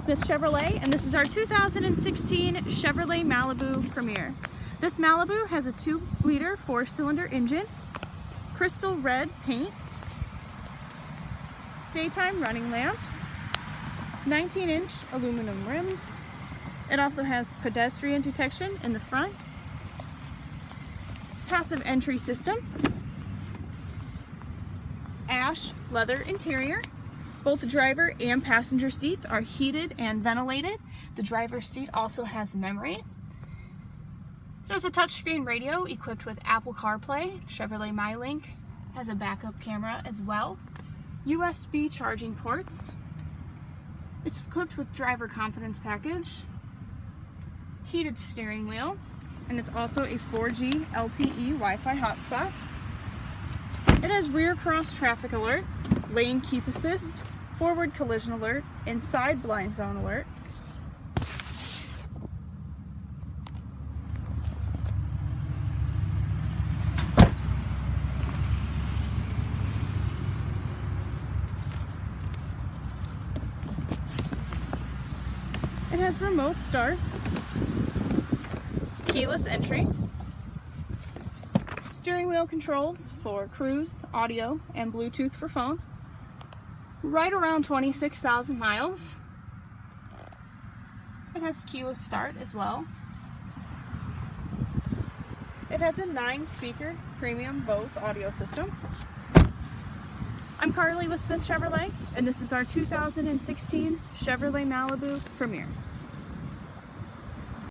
Smith Chevrolet, and this is our 2016 Chevrolet Malibu Premier. This Malibu has a 2-liter 4-cylinder engine, crystal red paint, daytime running lamps, 19-inch aluminum rims. It also has pedestrian detection in the front, passive entry system, ash leather interior. Both the driver and passenger seats are heated and ventilated. The driver's seat also has memory. It has a touchscreen radio equipped with Apple CarPlay. Chevrolet MyLink has a backup camera as well. USB charging ports. It's equipped with driver confidence package, heated steering wheel, and it's also a 4G LTE Wi-Fi hotspot. It has rear cross traffic alert, lane keep assist, forward collision alert, and side blind zone alert. It has remote start, keyless entry, steering wheel controls for cruise, audio, and Bluetooth for phone. Right around 26,000 miles. It has keyless start as well. It has a 9-speaker premium Bose audio system. I'm Carly with Smith Chevrolet, and this is our 2016 Chevrolet Malibu Premier.